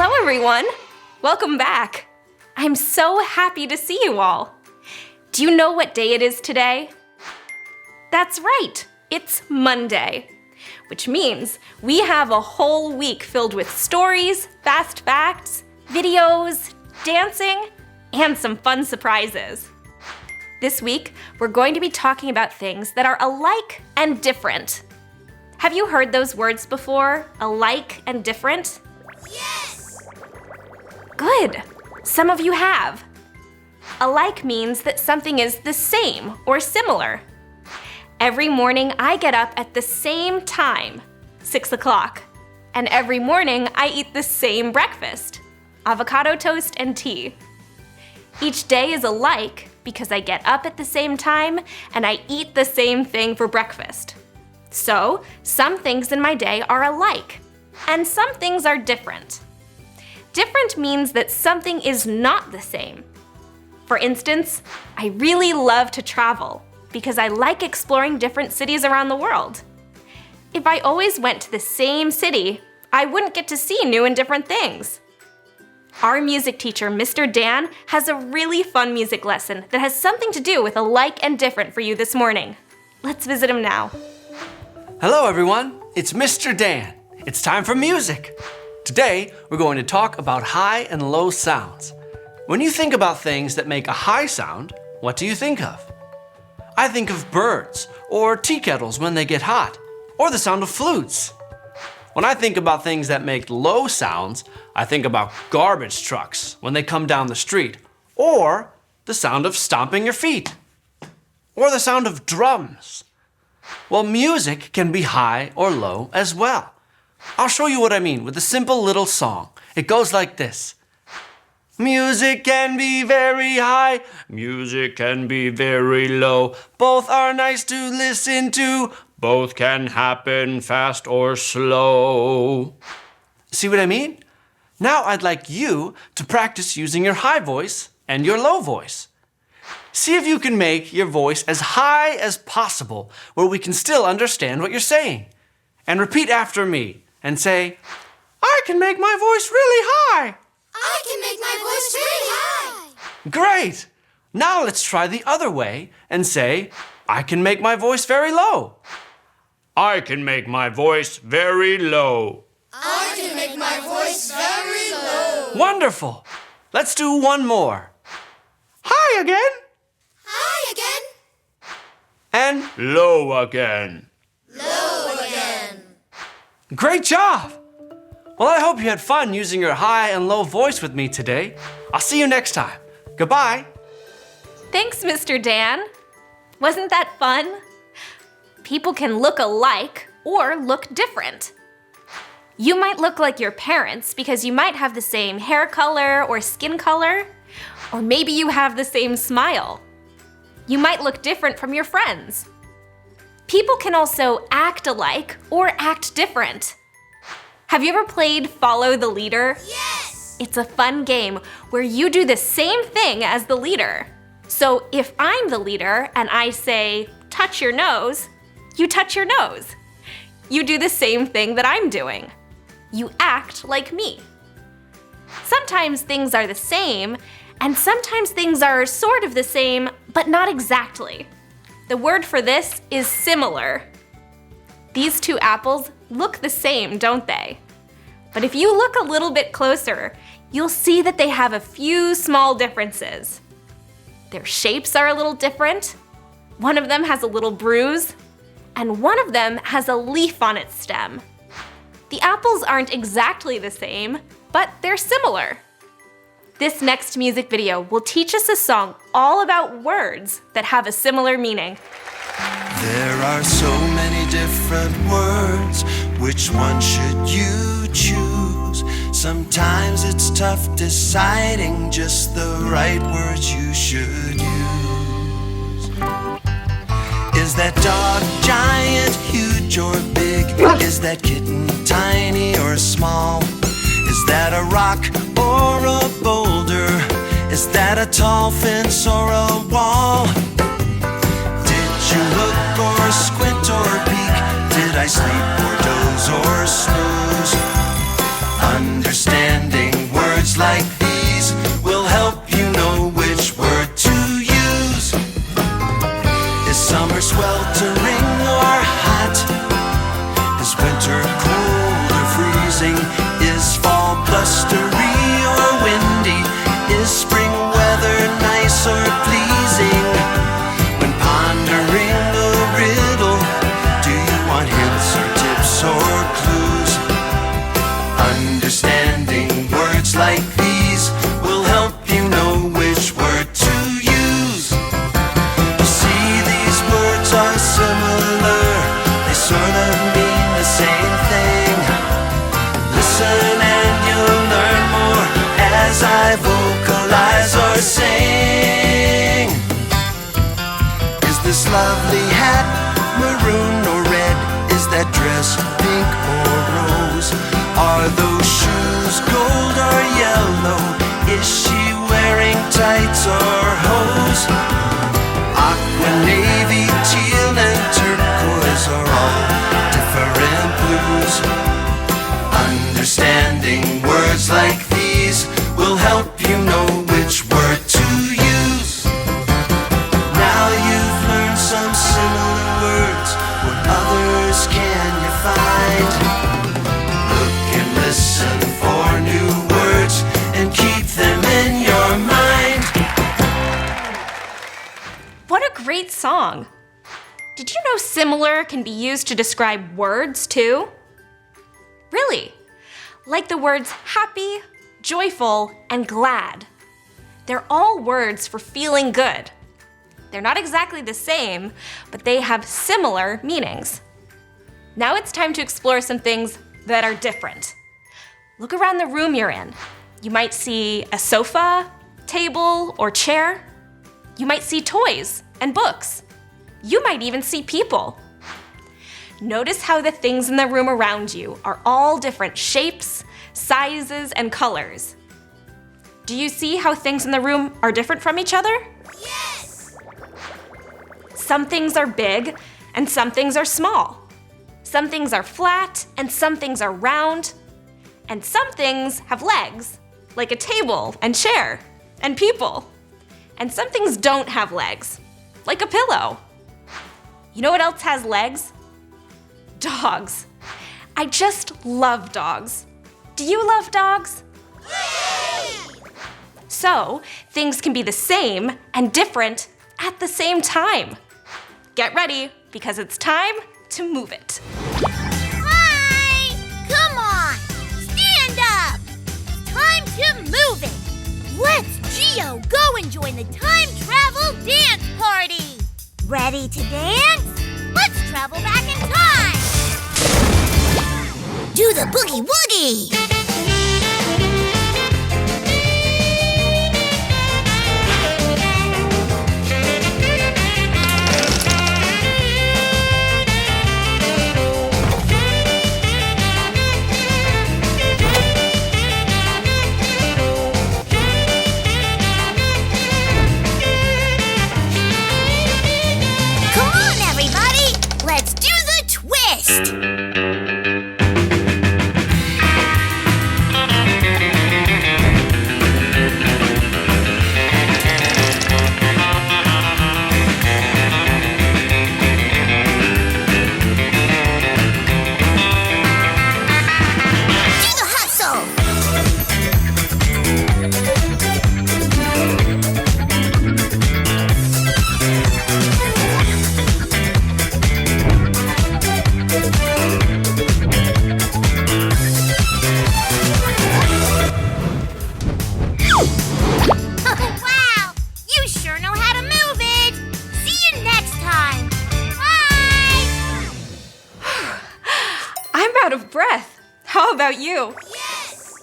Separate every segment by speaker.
Speaker 1: Hello, everyone. Welcome back. I'm so happy to see you all. Do you know what day it is today? That's right, it's Monday, which means we have a whole week filled with stories, fast facts, videos, dancing, and some fun surprises. This week, we're going to be talking about things that are alike and different. Have you heard those words before? Alike and different?
Speaker 2: Yes!
Speaker 1: Good. Some of you have. Alike means that something is the same or similar. Every morning I get up at the same time, 6 o'clock. And every morning I eat the same breakfast, avocado toast and tea. Each day is alike because I get up at the same time and I eat the same thing for breakfast. So, some things in my day are alike, and some things are different. Different means that something is not the same. For instance, I really love to travel because I like exploring different cities around the world. If I always went to the same city, I wouldn't get to see new and different things. Our music teacher, Mr. Dan, has a really fun music lesson that has something to do with alike and different for you this morning. Let's visit him now.
Speaker 3: Hello everyone, it's Mr. Dan. It's time for music. Today, we're going to talk about high and low sounds. When you think about things that make a high sound, what do you think of? I think of birds, or tea kettles when they get hot, or the sound of flutes. When I think about things that make low sounds, I think about garbage trucks when they come down the street, or the sound of stomping your feet, or the sound of drums. Well, music can be high or low as well. I'll show you what I mean with a simple little song. It goes like this. Music can be very high, music can be very low. Both are nice to listen to, both can happen fast or slow. See what I mean? Now I'd like you to practice using your high voice and your low voice. See if you can make your voice as high as possible where we can still understand what you're saying. And repeat after me and say, I can make my voice really high.
Speaker 2: I can make my voice really high.
Speaker 3: Great! Now let's try the other way and say, I can make my voice very low. I can make my voice very low.
Speaker 2: I can make my voice very low.
Speaker 3: Wonderful! Let's do one more. High again.
Speaker 2: High again.
Speaker 3: And low again.
Speaker 2: Low again.
Speaker 3: Great job! Well, I hope you had fun using your high and low voice with me today. I'll see you next time. Goodbye.
Speaker 1: Thanks, Mr. Dan. Wasn't that fun? People can look alike or look different. You might look like your parents because you might have the same hair color or skin color, or maybe you have the same smile. You might look different from your friends. People can also act alike or act different. Have you ever played Follow the Leader?
Speaker 2: Yes!
Speaker 1: It's a fun game where you do the same thing as the leader. So if I'm the leader and I say, touch your nose, you touch your nose. You do the same thing that I'm doing. You act like me. Sometimes things are the same, and sometimes things are sort of the same, but not exactly. The word for this is similar. These two apples look the same, don't they? But if you look a little bit closer, you'll see that they have a few small differences. Their shapes are a little different. One of them has a little bruise, and one of them has a leaf on its stem. The apples aren't exactly the same, but they're similar. This next music video will teach us a song all about words that have a similar meaning.
Speaker 4: There are so many different words, which one should you choose? Sometimes it's tough deciding just the right words you should use. Is that dog giant, huge or big? Is that kitten tiny or small? Is that a rock or a boulder? Is that a tall fence or a wall? Did you look or squint or peek? Did I sleep or doze or snooze? Understanding sing. Is this lovely hat maroon or red? Is that dress pink or rose? Are those shoes gold or yellow? Is she wearing tights or hose? Aqua, navy, teal and turquoise are all different blues. Understanding words like these will help you know which word to use. Now you've learned some similar words. What others can you find? Look and listen for new words and keep them in your mind.
Speaker 1: What a great song! Did you know similar can be used to describe words too? Really? Like the words happy, joyful, and glad. They're all words for feeling good. They're not exactly the same, but they have similar meanings. Now it's time to explore some things that are different. Look around the room you're in. You might see a sofa, table, or chair. You might see toys and books. You might even see people. Notice how the things in the room around you are all different shapes, sizes, and colors. Do you see how things in the room are different from each other?
Speaker 2: Yes!
Speaker 1: Some things are big and some things are small. Some things are flat and some things are round. And some things have legs, like a table and chair and people. And some things don't have legs, like a pillow. You know what else has legs? Dogs. I just love dogs. Do you love dogs? So, things can be the same and different at the same time. Get ready, because it's time to move it.
Speaker 2: Hi! Come on! Stand up! Time to move it! Let's Geo go and join the time travel dance party! Ready to dance? Let's travel back in time! Do the boogie woogie! Come on, everybody! Let's do the twist! Do the hustle! Wow! You sure know how to move it! See you next time! Bye!
Speaker 1: I'm out of breath. How about you?
Speaker 2: Yes!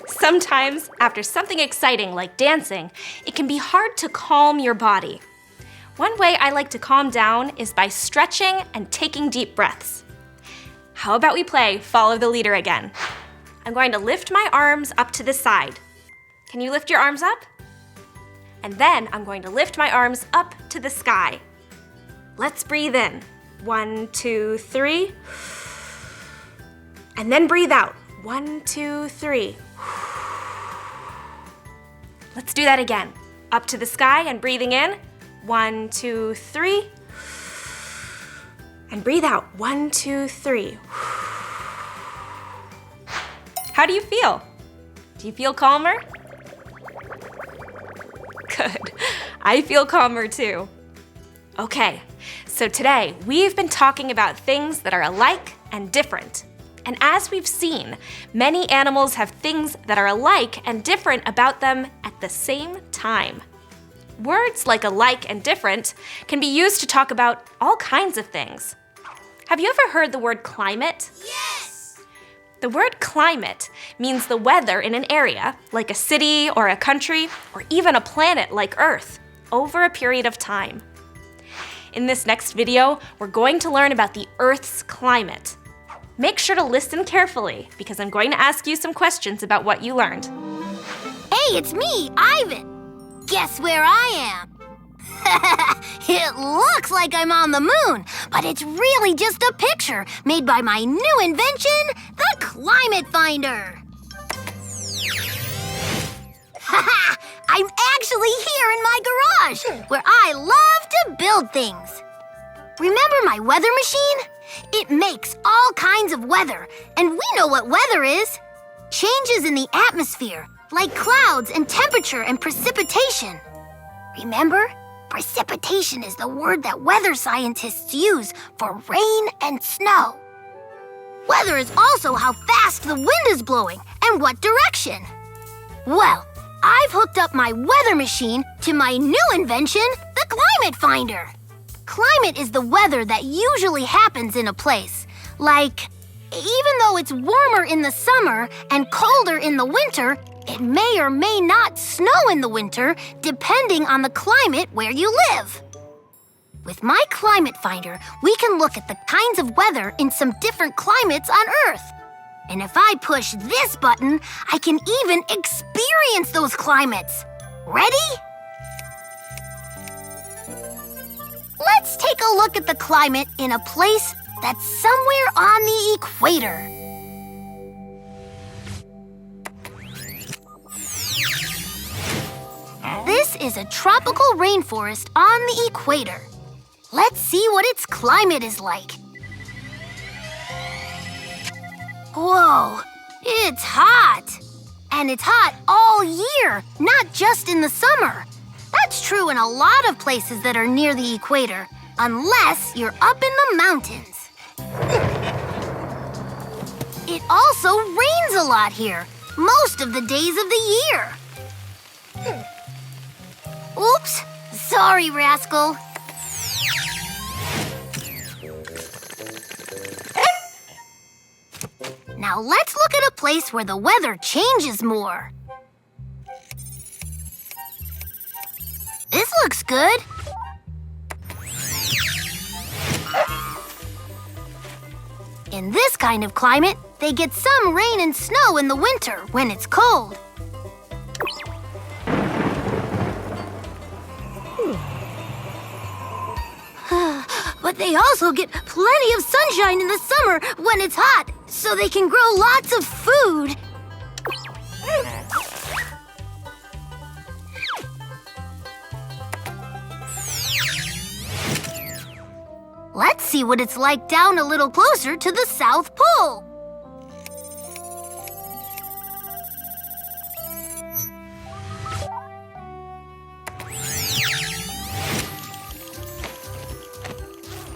Speaker 1: Sometimes, after something exciting like dancing, it can be hard to calm your body. One way I like to calm down is by stretching and taking deep breaths. How about we play Follow the Leader again? I'm going to lift my arms up to the side. Can you lift your arms up? And then I'm going to lift my arms up to the sky. Let's breathe in. 1, 2, 3. And then breathe out. 1, 2, 3. Let's do that again. Up to the sky and breathing in. 1, 2, 3. And breathe out. 1, 2, 3. How do you feel? Do you feel calmer? Good. I feel calmer too. Okay, so today we've been talking about things that are alike and different. And as we've seen, many animals have things that are alike and different about them at the same time. Words like alike and different can be used to talk about all kinds of things. Have you ever heard the word climate?
Speaker 2: Yes!
Speaker 1: The word climate means the weather in an area, like a city or a country, or even a planet like Earth, over a period of time. In this next video, we're going to learn about the Earth's climate. Make sure to listen carefully, because I'm going to ask you some questions about what you learned.
Speaker 2: Hey, it's me, Ivan. Guess where I am? It looks like I'm on the moon, but it's really just a picture made by my new invention, the Climate Finder. Haha! I'm actually here in my garage, where I love to build things. Remember my weather machine? It makes all kinds of weather, and we know what weather is. Changes in the atmosphere, like clouds and temperature and precipitation. Remember? Precipitation is the word that weather scientists use for rain and snow. Weather is also how fast the wind is blowing and what direction. Well, I've hooked up my weather machine to my new invention, the Climate Finder. Climate is the weather that usually happens in a place. Like, even though it's warmer in the summer and colder in the winter, it may or may not snow in the winter, depending on the climate where you live. With my Climate Finder, we can look at the kinds of weather in some different climates on Earth. And if I push this button, I can even experience those climates. Ready? Let's take a look at the climate in a place that's somewhere on the equator. This is a tropical rainforest on the equator. Let's see what its climate is like. Whoa, it's hot. And it's hot all year, not just in the summer. That's true in a lot of places that are near the equator, unless you're up in the mountains. It also rains a lot here, most of the days of the year. Oops, sorry, Rascal. Now let's look at a place where the weather changes more. This looks good. In this kind of climate, they get some rain and snow in the winter when it's cold. But they also get plenty of sunshine in the summer when it's hot, so they can grow lots of food. Let's see what it's like down a little closer to the South Pole.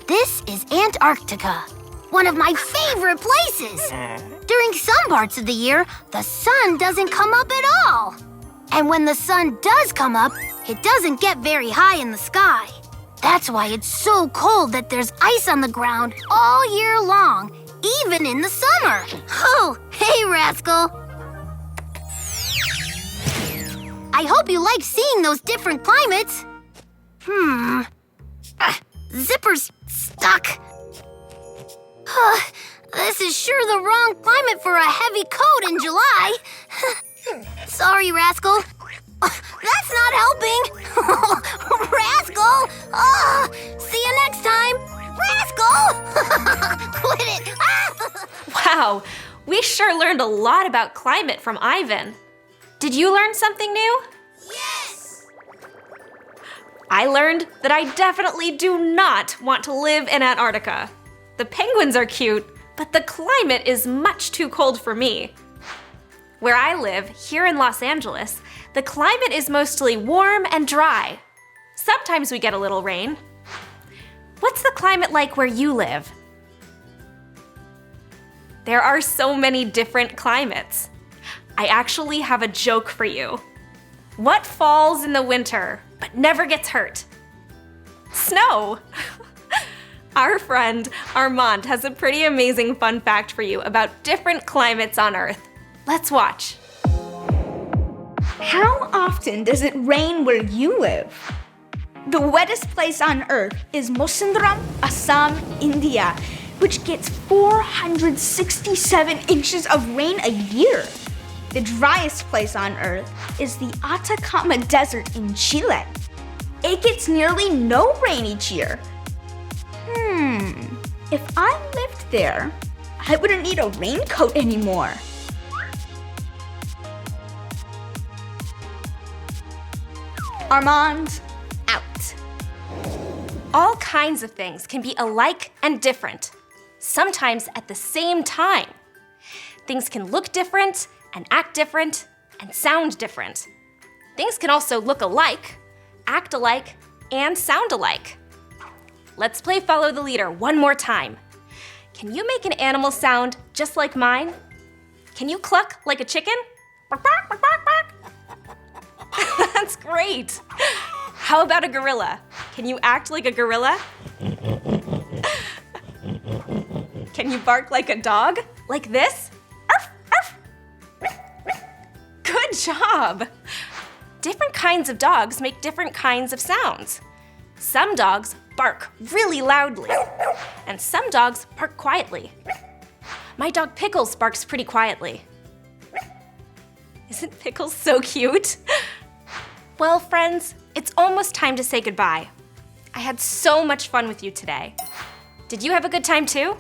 Speaker 2: This is Antarctica, one of my favorite places. During some parts of the year, the sun doesn't come up at all. And when the sun does come up, it doesn't get very high in the sky. That's why it's so cold that there's ice on the ground all year long, even in the summer. Oh, hey, Rascal. I hope you like seeing those different climates. Zipper's stuck. This is sure the wrong climate for a heavy coat in July. Sorry, Rascal. That's not helping. Rascal! See you next time. Rascal! Quit it.
Speaker 1: Wow, we sure learned a lot about climate from Ivan. Did you learn something new?
Speaker 2: Yes!
Speaker 1: I learned that I definitely do not want to live in Antarctica. The penguins are cute, but the climate is much too cold for me. Where I live, here in Los Angeles, the climate is mostly warm and dry. Sometimes we get a little rain. What's the climate like where you live? There are so many different climates. I actually have a joke for you. What falls in the winter but never gets hurt? Snow. Our friend Armand has a pretty amazing fun fact for you about different climates on Earth. Let's watch.
Speaker 5: How often does it rain where you live? The wettest place on Earth is Mosindram, Assam, India, which gets 467 inches of rain a year. The driest place on Earth is the Atacama Desert in Chile. It gets nearly no rain each year. If I lived there, I wouldn't need a raincoat anymore. Armand, out.
Speaker 1: All kinds of things can be alike and different, sometimes at the same time. Things can look different and act different and sound different. Things can also look alike, act alike, and sound alike. Let's play Follow the Leader one more time. Can you make an animal sound just like mine? Can you cluck like a chicken? Bark, bark, bark, bark, bark. That's great. How about a gorilla? Can you act like a gorilla? Can you bark like a dog? Like this? Arf, arf. Good job. Different kinds of dogs make different kinds of sounds. Some dogs bark really loudly, and some dogs bark quietly. My dog Pickles barks pretty quietly. Isn't Pickles so cute? Well, friends, it's almost time to say goodbye. I had so much fun with you today. Did you have a good time too?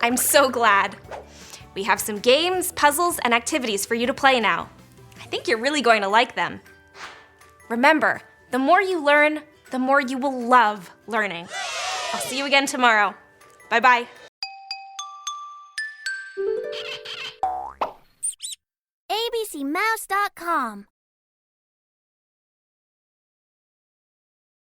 Speaker 1: I'm so glad. We have some games, puzzles, and activities for you to play now. I think you're really going to like them. Remember, the more you learn, the more you will love learning. I'll see you again tomorrow. Bye-bye.
Speaker 2: ABCmouse.com